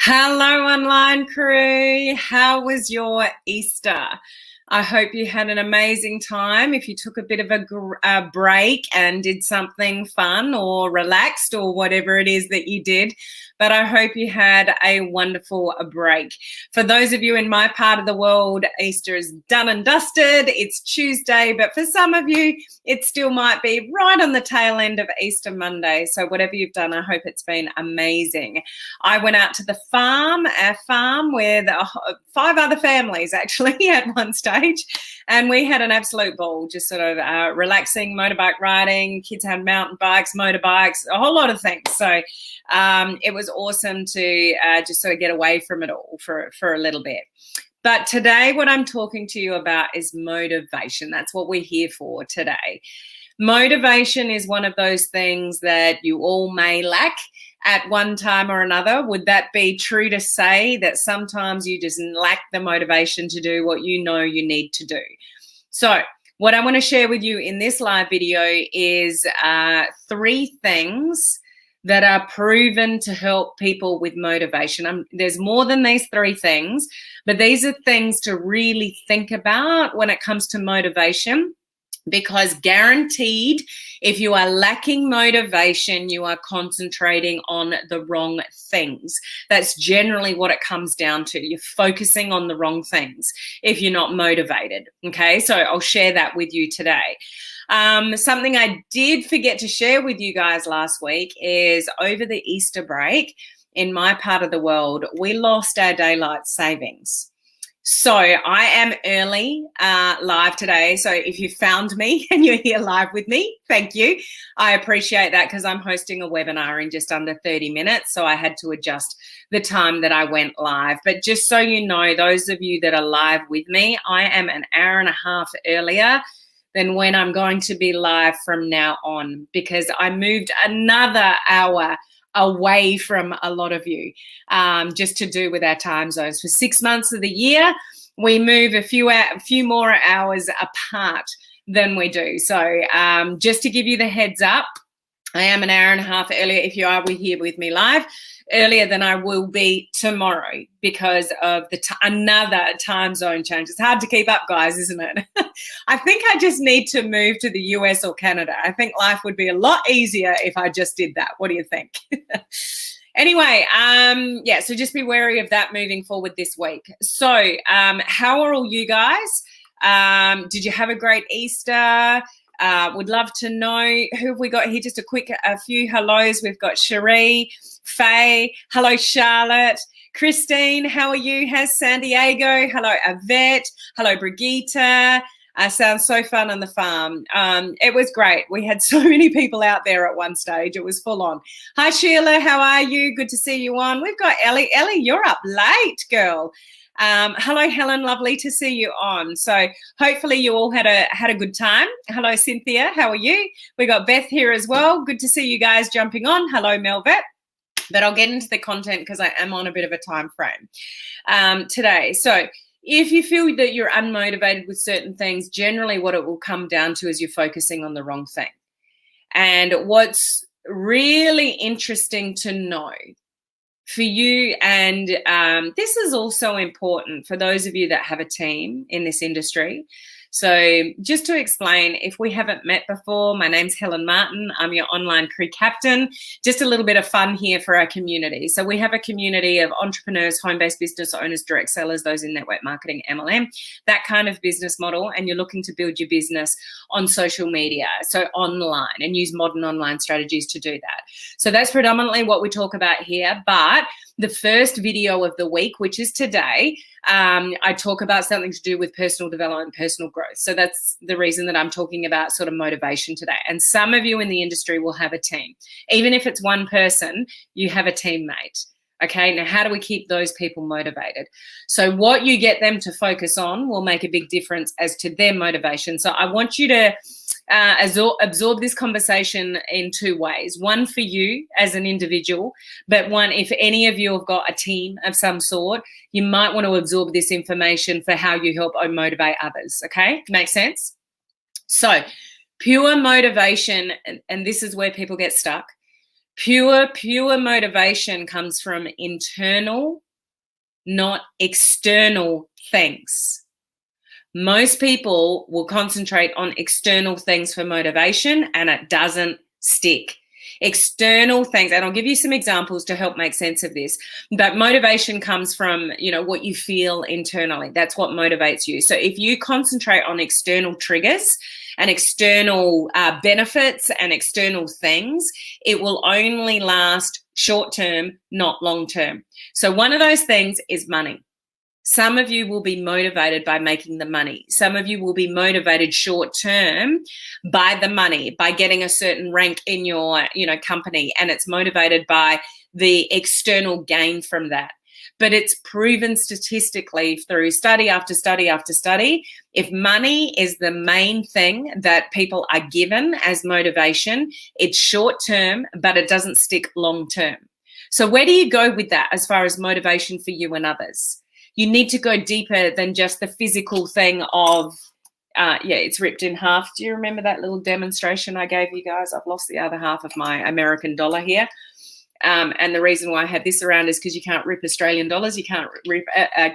Hello, online crew. How was your Easter? I hope you had an amazing time. If you took a bit of a break and did something fun or relaxed or whatever it is that you did, but I hope you had a wonderful break. For those of you in my part of the world, Easter is done and dusted. It's Tuesday, but for some of you, it still might be right on the tail end of Easter Monday. So whatever you've done, I hope it's been amazing. I went out to the farm, our farm, with 5 other families actually at one stage, and we had an absolute ball, just sort of relaxing, motorbike riding. Kids had mountain bikes, motorbikes, a whole lot of things. So it was awesome to just sort of get away from it all for a little bit. But today what I'm talking to you about is motivation. That's what we're here for today. Motivation is one of those things that you all may lack at one time or another. Would that be true to say that sometimes you just lack the motivation to do what you know you need to do? So what I want to share with you in this live video is 3 things that are proven to help people with motivation. There's more than these 3 things, but these are things to really think about when it comes to motivation, because guaranteed, if you are lacking motivation, you are concentrating on the wrong things. That's generally what it comes down to. You're focusing on the wrong things if you're not motivated. Okay, so I'll share that with you today. Something I did forget to share with you guys last week is over the Easter break in my part of the world, we lost our daylight savings. So I am early live today. So if you found me and you're here live with me, thank you. I appreciate that because I'm hosting a webinar in just under 30 minutes. So I had to adjust the time that I went live. But just so you know, those of you that are live with me, I am an hour and a half earlier than when I'm going to be live from now on, because I moved another hour away from a lot of you, just to do with our time zones. For 6 months of the year, we move a few more hours apart than we do. So just to give you the heads up, I am an hour and a half earlier if you are here with me live, earlier than I will be tomorrow because of another time zone change. It's hard to keep up, guys, isn't it? I think I just need to move to the US or Canada. I think life would be a lot easier if I just did that. What do you think? Anyway, yeah, so just be wary of that moving forward this week. So how are all you guys? Did you have a great Easter? Would love to know who have we got here. Just a few hellos. We've got Cherie, Faye. Hello, Charlotte. Christine, how are you? How's San Diego? Hello, Yvette. Hello, Brigitte. Sounds so fun on the farm. It was great. We had so many people out there at one stage. It was full on. Hi, Sheila. How are you? Good to see you on. We've got Ellie. Ellie, you're up late, girl. Hello, Helen. Lovely to see you on. So hopefully you all had a good time. Hello, Cynthia. How are you? We got Beth here as well. Good to see you guys jumping on. Hello, Melvet. But I'll get into the content because I am on a bit of a time frame today. So if you feel that you're unmotivated with certain things, generally what it will come down to is you're focusing on the wrong thing. And what's really interesting to know for you, and this is also important for those of you that have a team in this industry. So just to explain, if we haven't met before, my name's Helen Martin. I'm your online crew captain. Just a little bit of fun here for our community. So we have a community of entrepreneurs, home-based business owners, direct sellers, those in network marketing, MLM, that kind of business model. And you're looking to build your business on social media, so online, and use modern online strategies to do that. So that's predominantly what we talk about here. But the first video of the week, which is today, I talk about something to do with personal development, personal growth. So that's the reason that I'm talking about sort of motivation today. And some of you in the industry will have a team. Even if it's one person, you have a teammate. Okay, now how do we keep those people motivated? So what you get them to focus on will make a big difference as to their motivation. So I want you to absorb this conversation in 2 ways. One for you as an individual, but one, if any of you have got a team of some sort, you might want to absorb this information for how you help motivate others. Okay, makes sense? So pure motivation, and this is where people get stuck. Pure motivation comes from internal, not external things. Most people will concentrate on external things for motivation, and it doesn't stick. External things, and I'll give you some examples to help make sense of this, but motivation comes from, what you feel internally. That's what motivates you. So if you concentrate on external triggers and external benefits and external things, it will only last short term, not long term. So one of those things is money. Some of you will be motivated by making the money. Some of you will be motivated short term by the money, by getting a certain rank in your, company, and it's motivated by the external gain from that. But it's proven statistically through study after study after study, if money is the main thing that people are given as motivation, it's short term, but it doesn't stick long term. So where do you go with that as far as motivation for you and others? You need to go deeper than just the physical thing of, it's ripped in half. Do you remember that little demonstration I gave you guys? I've lost the other half of my American dollar here. And the reason why I have this around is because you can't rip Australian dollars. You can't rip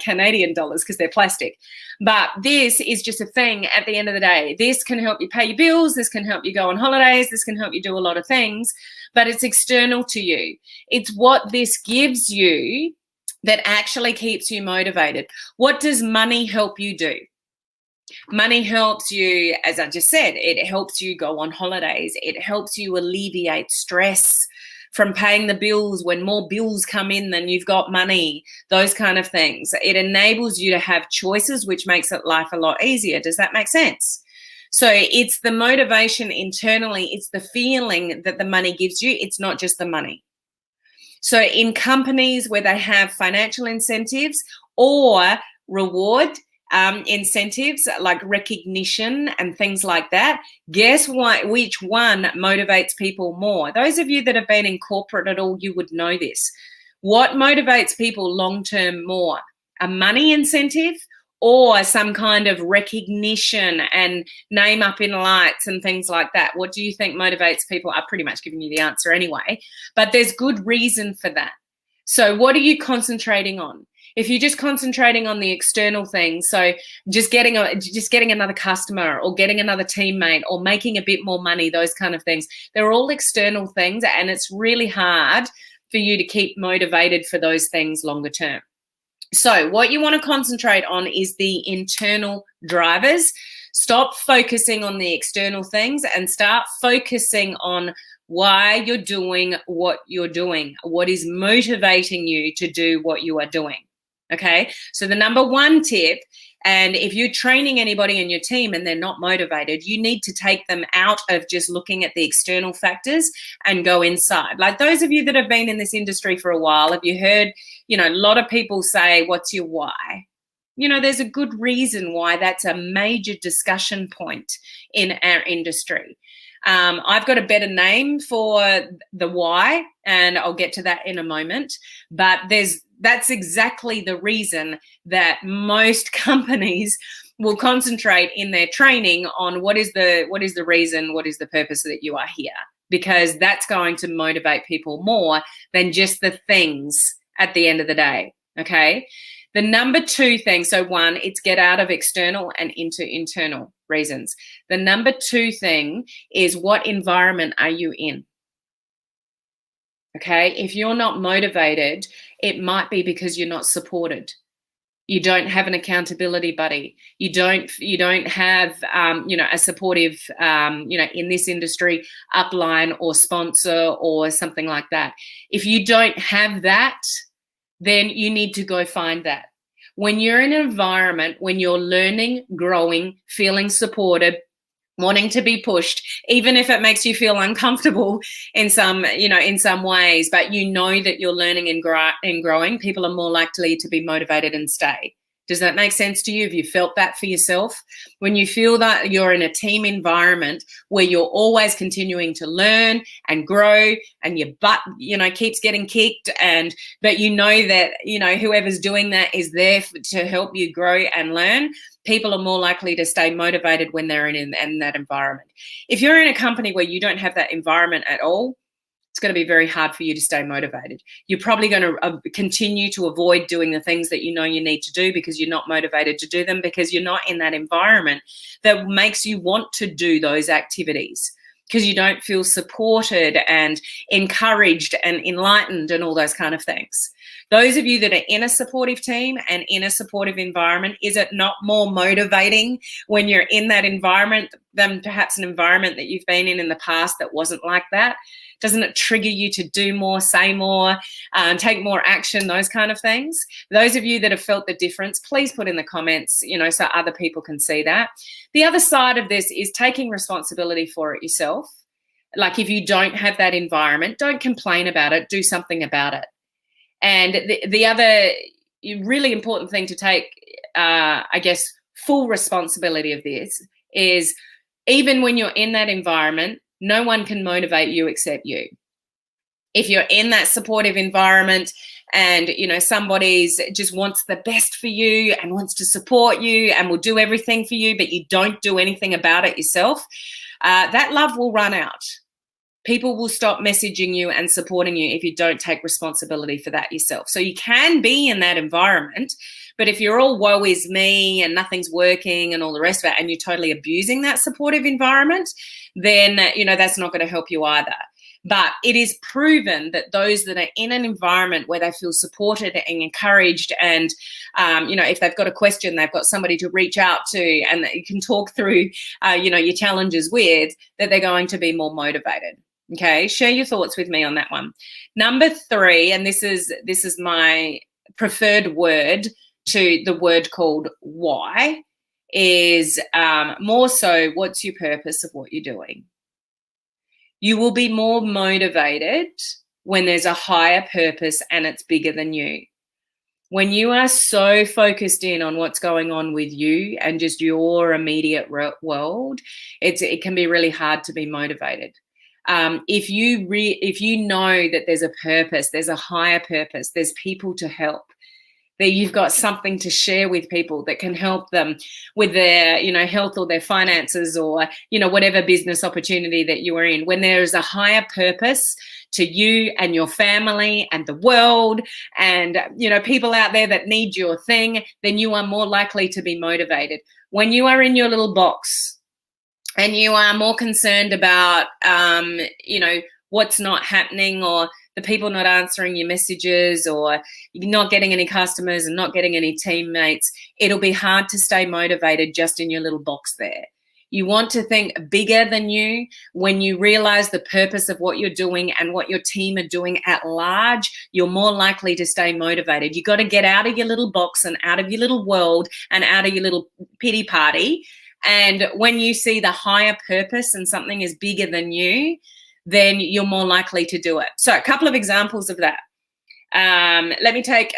Canadian dollars because they're plastic. But this is just a thing at the end of the day. This can help you pay your bills. This can help you go on holidays. This can help you do a lot of things. But it's external to you. It's what this gives you that actually keeps you motivated. What does money help you do? Money helps you, as I just said, it helps you go on holidays. It helps you alleviate stress from paying the bills when more bills come in than you've got money, those kind of things. It enables you to have choices, which makes life a lot easier. Does that make sense? So it's the motivation internally. It's the feeling that the money gives you. It's not just the money. So in companies where they have financial incentives or reward incentives like recognition and things like that, guess what? Which one motivates people more? Those of you that have been in corporate at all, you would know this. What motivates people long-term more? A money incentive or some kind of recognition and name up in lights and things like that? What do you think motivates people? I've pretty much given you the answer anyway, but there's good reason for that. So what are you concentrating on? If you're just concentrating on the external things, so just getting another customer or getting another teammate or making a bit more money, those kind of things, they're all external things, and it's really hard for you to keep motivated for those things longer term. So what you want to concentrate on is the internal drivers. Stop focusing on the external things and start focusing on why you're doing what you're doing. What is motivating you to do what you are doing? Okay, so the number one tip, and if you're training anybody in your team and they're not motivated, you need to take them out of just looking at the external factors and go inside. Like those of you that have been in this industry for a while, have you heard, a lot of people say, what's your why? There's a good reason why that's a major discussion point in our industry. I've got a better name for the why, and I'll get to that in a moment, but that's exactly the reason that most companies will concentrate in their training on what is the reason, what is the purpose that you are here, because that's going to motivate people more than just the things at the end of the day. Okay. The number two thing, so one, it's get out of external and into internal reasons. The number two thing is, what environment are you in? Okay, if you're not motivated, it might be because you're not supported. You don't have an accountability buddy. You don't have, a supportive, in this industry, upline or sponsor or something like that. If you don't have that, then you need to go find that. When you're in an environment, when you're learning, growing, feeling supported, wanting to be pushed, even if it makes you feel uncomfortable in some ways, but that you're learning and growing, people are more likely to be motivated and stay. Does that make sense to you? Have you felt that for yourself? When you feel that you're in a team environment where you're always continuing to learn and grow and your butt, keeps getting kicked, but that, whoever's doing that is there to help you grow and learn, people are more likely to stay motivated when they're in that environment. If you're in a company where you don't have that environment at all, it's going to be very hard for you to stay motivated. You're probably going to continue to avoid doing the things that you know you need to do because you're not motivated to do them, because you're not in that environment that makes you want to do those activities, because you don't feel supported and encouraged and enlightened and all those kind of things. Those of you that are in a supportive team and in a supportive environment, is it not more motivating when you're in that environment than perhaps an environment that you've been in the past that wasn't like that? Doesn't it trigger you to do more, say more, take more action, those kind of things? Those of you that have felt the difference, please put in the comments, so other people can see that. The other side of this is taking responsibility for it yourself. Like, if you don't have that environment, don't complain about it, do something about it. And the other really important thing to take, I guess, full responsibility of this is, even when you're in that environment, no one can motivate you except you. If you're in that supportive environment and, somebody's just wants the best for you and wants to support you and will do everything for you, but you don't do anything about it yourself, that love will run out. People will stop messaging you and supporting you if you don't take responsibility for that yourself. So you can be in that environment, but if you're all woe is me and nothing's working and all the rest of it, and you're totally abusing that supportive environment, then, that's not going to help you either. But it is proven that those that are in an environment where they feel supported and encouraged, and, if they've got a question, they've got somebody to reach out to and that you can talk through, your challenges with, that they're going to be more motivated. Okay, share your thoughts with me on that one. Number 3, and this is my preferred word to the word called why, is more so, what's your purpose of what you're doing? You will be more motivated when there's a higher purpose and it's bigger than you. When you are so focused in on what's going on with you and just your immediate world, it can be really hard to be motivated. If you know that there's a purpose, there's a higher purpose, there's people to help, that you've got something to share with people that can help them with their, health or their finances or, whatever business opportunity that you are in. When there is a higher purpose to you and your family and the world and, people out there that need your thing, then you are more likely to be motivated. When you are in your little box and you are more concerned about, what's not happening, or the people not answering your messages, or you're not getting any customers and not getting any teammates, it'll be hard to stay motivated just in your little box there. You want to think bigger than you. When you realize the purpose of what you're doing and what your team are doing at large, you're more likely to stay motivated. You got to get out of your little box and out of your little world and out of your little pity party. And when you see the higher purpose and something is bigger than you, then you're more likely to do it. So a couple of examples of that. Let me take,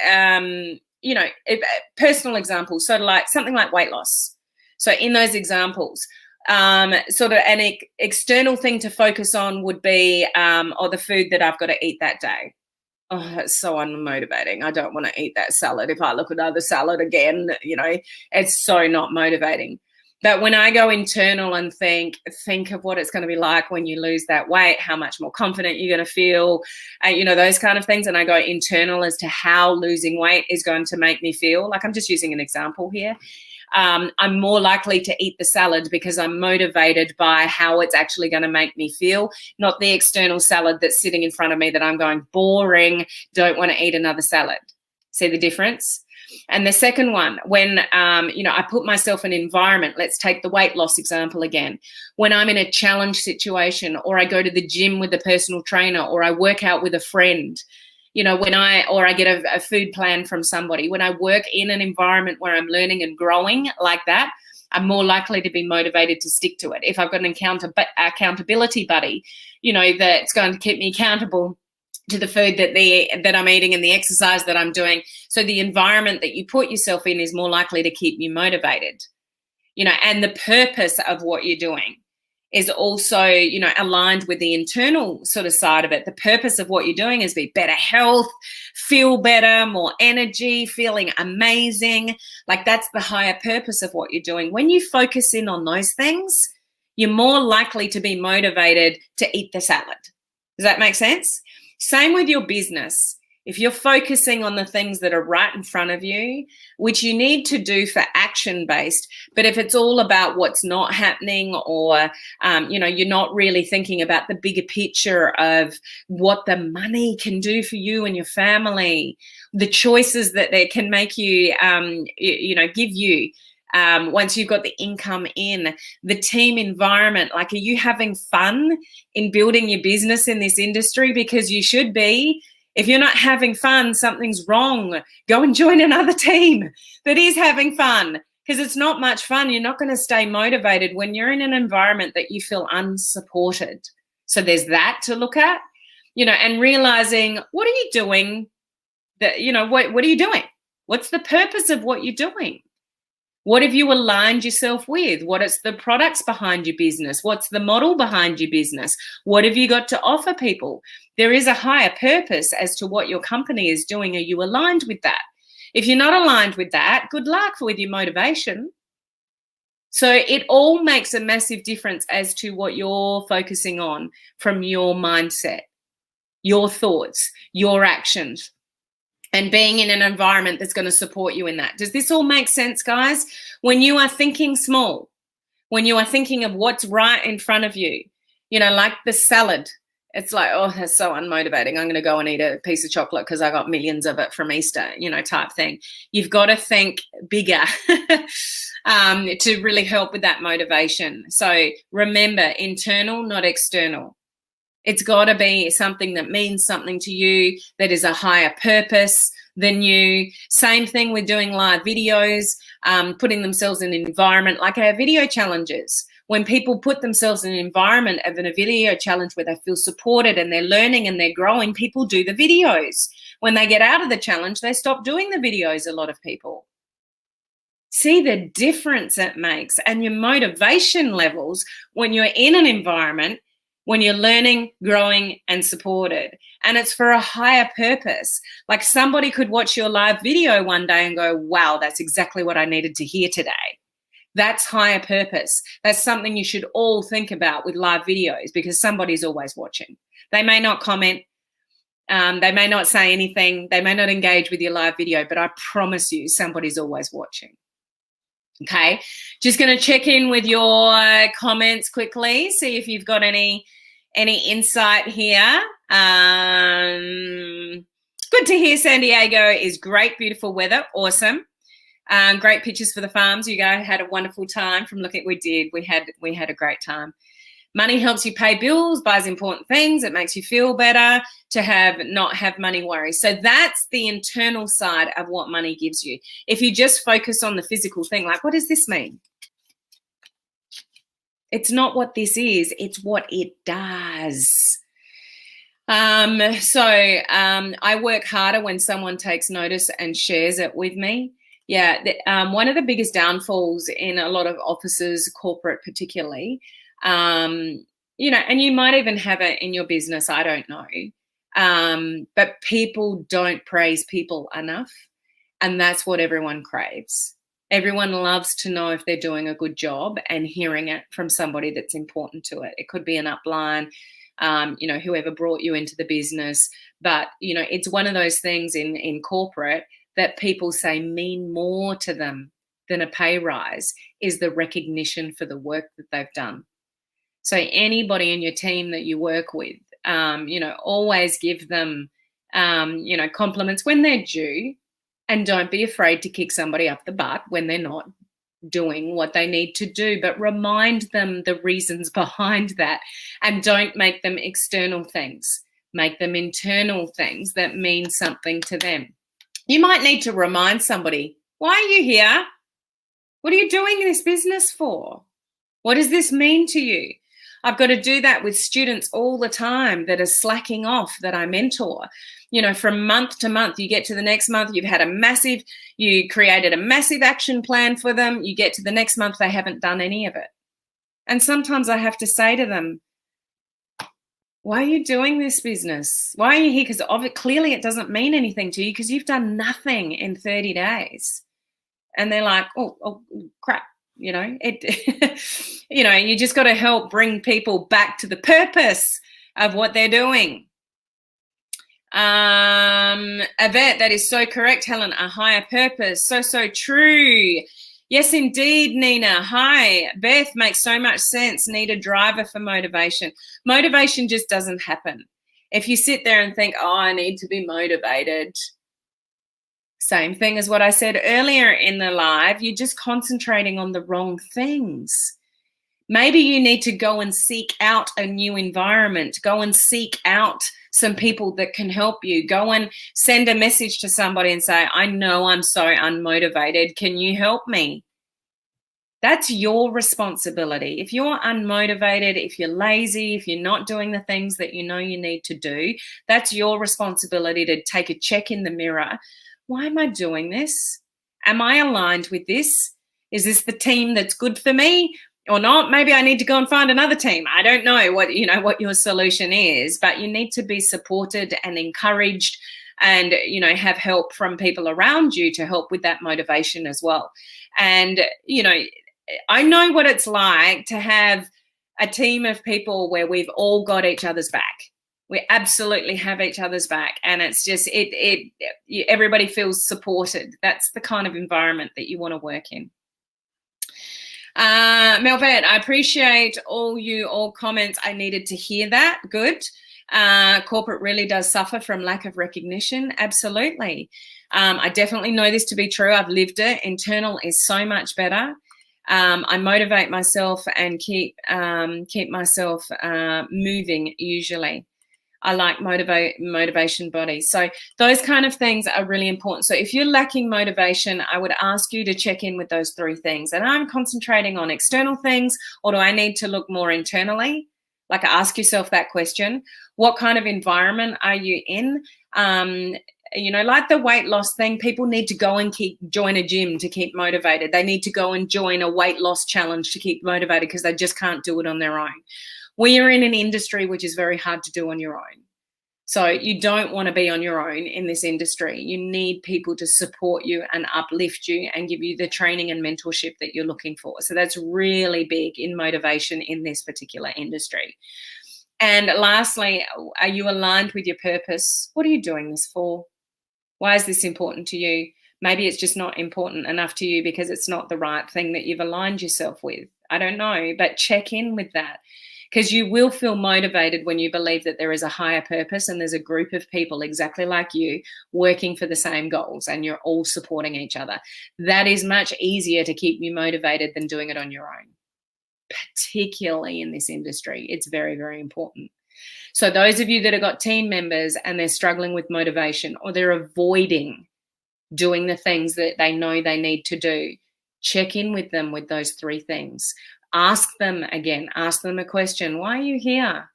personal examples, sort of like something like weight loss. So in those examples, sort of an external thing to focus on would be, or the food that I've got to eat that day. Oh, that's so unmotivating. I don't want to eat that salad. If I look at another salad again, it's so not motivating. But when I go internal and think of what it's going to be like when you lose that weight, how much more confident you're going to feel, those kind of things. And I go internal as to how losing weight is going to make me feel. Like, I'm just using an example here. I'm more likely to eat the salad because I'm motivated by how it's actually going to make me feel, not the external salad that's sitting in front of me that I'm going, boring, don't want to eat another salad. See the difference? And the second one, when, I put myself in an environment, let's take the weight loss example again. When I'm in a challenge situation, or I go to the gym with a personal trainer, or I work out with a friend, or I get a food plan from somebody, when I work in an environment where I'm learning and growing like that, I'm more likely to be motivated to stick to it. If I've got an accountability buddy, that's going to keep me accountable to the food that I'm eating and the exercise that I'm doing. So the environment that you put yourself in is more likely to keep you motivated, and the purpose of what you're doing is also, aligned with the internal sort of side of it. The purpose of what you're doing is be better health, feel better, more energy, feeling amazing. Like, that's the higher purpose of what you're doing. When you focus in on those things, you're more likely to be motivated to eat the salad. Does that make sense? Same with your business. If you're focusing on the things that are right in front of you, which you need to do for action based, but if it's all about what's not happening, or you're not really thinking about the bigger picture of what the money can do for you and your family, the choices that they can make you, give you. Once you've got the income in, the team environment, like, are you having fun in building your business in this industry? Because you should be. If you're not having fun, something's wrong. Go and join another team that is having fun, because it's not much fun. You're not going to stay motivated when you're in an environment that you feel unsupported. So there's that to look at, and realizing, what are you doing? That, what are you doing? What's the purpose of what you're doing? What have you aligned yourself with? What is the products behind your business? What's the model behind your business? What have you got to offer people? There is a higher purpose as to what your company is doing. Are you aligned with that? If you're not aligned with that, good luck with your motivation. So it all makes a massive difference as to what you're focusing on from your mindset, your thoughts, your actions, and being in an environment that's going to support you in that. Does this all make sense, guys? When you are thinking small, when you are thinking of what's right in front of you, like the salad, it's like, oh, that's so unmotivating. I'm going to go and eat a piece of chocolate because I got millions of it from Easter, type thing. You've got to think bigger to really help with that motivation. So remember, internal, not external. It's got to be something that means something to you, that is a higher purpose than you. Same thing with doing live videos, putting themselves in an environment like our video challenges. When people put themselves in an environment of a video challenge where they feel supported and they're learning and they're growing, people do the videos. When they get out of the challenge, they stop doing the videos, a lot of people. See the difference it makes, and your motivation levels when you're in an environment, when you're learning, growing, and supported. And it's for a higher purpose. Like, somebody could watch your live video one day and go, wow, that's exactly what I needed to hear today. That's higher purpose. That's something you should all think about with live videos, because somebody's always watching. They may not comment. They may not say anything. They may not engage with your live video, but I promise you somebody's always watching. Okay, just going to check in with your comments quickly, see if you've got any insight here. Good to hear San Diego is great, beautiful weather, awesome. Great pictures for the farms. You guys had a wonderful time. From looking, we had a great time. Money helps you pay bills, buys important things. It makes you feel better to not have money worries. So that's the internal side of what money gives you. If you just focus on the physical thing, like, what does this mean? It's not what this is, it's what it does. I work harder when someone takes notice and shares it with me. Yeah, one of the biggest downfalls in a lot of offices, corporate particularly, and you might even have it in your business, I don't know, but people don't praise people enough, and that's what everyone craves. Everyone loves to know if they're doing a good job and hearing it from somebody that's important to it. It could be an upline, whoever brought you into the business, but it's one of those things in corporate that people say mean more to them than a pay rise is the recognition for the work that they've done. So anybody in your team that you work with, always give them, compliments when they're due, and don't be afraid to kick somebody up the butt when they're not doing what they need to do, but remind them the reasons behind that, and don't make them external things. Make them internal things that mean something to them. You might need to remind somebody, why are you here? What are you doing this business for? What does this mean to you? I've got to do that with students all the time that are slacking off, that I mentor. From month to month, you get to the next month, you created a massive action plan for them. You get to the next month, they haven't done any of it. And sometimes I have to say to them, why are you doing this business? Why are you here? Because clearly it doesn't mean anything to you because you've done nothing in 30 days. And they're like, oh crap. You just got to help bring people back to the purpose of what they're doing. Yvette, that is so correct, Helen. A higher purpose. So true. Yes, indeed, Nina. Hi. Beth, makes so much sense. Need a driver for motivation. Motivation just doesn't happen. If you sit there and think, oh, I need to be motivated, same thing as what I said earlier in the live, you're just concentrating on the wrong things. Maybe you need to go and seek out a new environment. Go and seek out some people that can help you. Go and send a message to somebody and say, I know I'm so unmotivated. Can you help me? That's your responsibility. If you're unmotivated, if you're lazy, if you're not doing the things that you know you need to do, that's your responsibility to take a check in the mirror. Why am I doing this? Am I aligned with this? Is this the team that's good for me or not? Maybe I need to go and find another team. I don't know what your solution is, but you need to be supported and encouraged and, have help from people around you to help with that motivation as well. And, I know what it's like to have a team of people where we've all got each other's back. We absolutely have each other's back, and it's just everybody feels supported. That's the kind of environment that you want to work in. Melvet, I appreciate all comments. I needed to hear that. Good. Corporate really does suffer from lack of recognition. Absolutely. I definitely know this to be true. I've lived it. Internal is so much better. I motivate myself and keep myself moving usually. I like motivation bodies. So those kind of things are really important. So if you're lacking motivation, I would ask you to check in with those 3 things. And I'm concentrating on external things, or do I need to look more internally? Like, ask yourself that question. What kind of environment are you in? Like the weight loss thing, people need to go and join a gym to keep motivated. They need to go and join a weight loss challenge to keep motivated because they just can't do it on their own. We are in an industry which is very hard to do on your own. So you don't want to be on your own in this industry. You need people to support you and uplift you and give you the training and mentorship that you're looking for. So that's really big in motivation in this particular industry. And lastly, are you aligned with your purpose? What are you doing this for? Why is this important to you? Maybe it's just not important enough to you because it's not the right thing that you've aligned yourself with. I don't know, but check in with that, because you will feel motivated when you believe that there is a higher purpose and there's a group of people exactly like you working for the same goals and you're all supporting each other. That is much easier to keep you motivated than doing it on your own, particularly in this industry. It's very, very important. So those of you that have got team members and they're struggling with motivation, or they're avoiding doing the things that they know they need to do, check in with them with those 3 things. Ask them a question. Why are you here?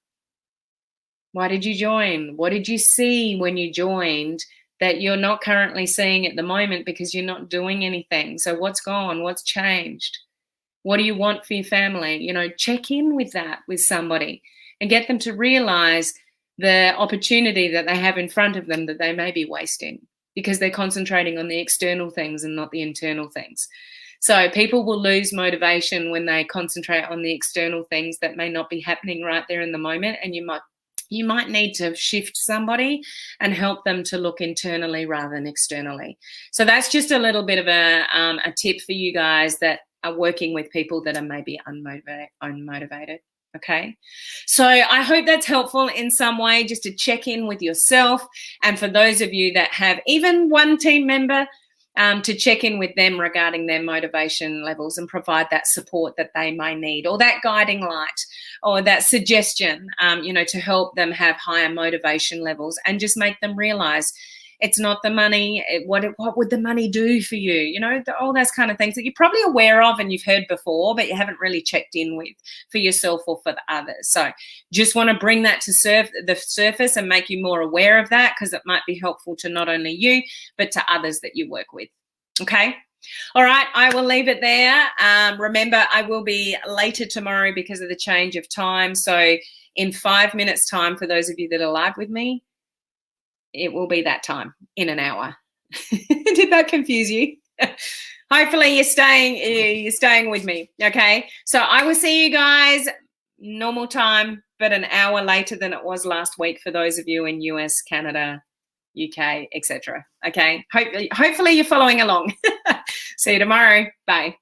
Why did you join? What did you see when you joined that you're not currently seeing at the moment because you're not doing anything? So what's gone? What's changed? What do you want for your family? Check in with that with somebody and get them to realize the opportunity that they have in front of them that they may be wasting because they're concentrating on the external things and not the internal things. So people will lose motivation when they concentrate on the external things that may not be happening right there in the moment. And you might need to shift somebody and help them to look internally rather than externally. So that's just a little bit of a tip for you guys that are working with people that are maybe unmotivated. Okay. So I hope that's helpful in some way, just to check in with yourself. And for those of you that have even one team member, to check in with them regarding their motivation levels and provide that support that they may need, or that guiding light, or that suggestion, to help them have higher motivation levels and just make them realize it's not the money. What would the money do for you? All those kind of things that you're probably aware of and you've heard before, but you haven't really checked in with for yourself or for the others. So just want to bring that to the surface and make you more aware of that, because it might be helpful to not only you, but to others that you work with. Okay. All right. I will leave it there. Remember, I will be later tomorrow because of the change of time. So in 5 minutes time, for those of you that are live with me, it will be that time in an hour. Did that confuse you? Hopefully you're staying with me. Okay. So I will see you guys normal time, but an hour later than it was last week for those of you in US, Canada, UK, etc. Okay, hopefully you're following along. See you tomorrow. Bye.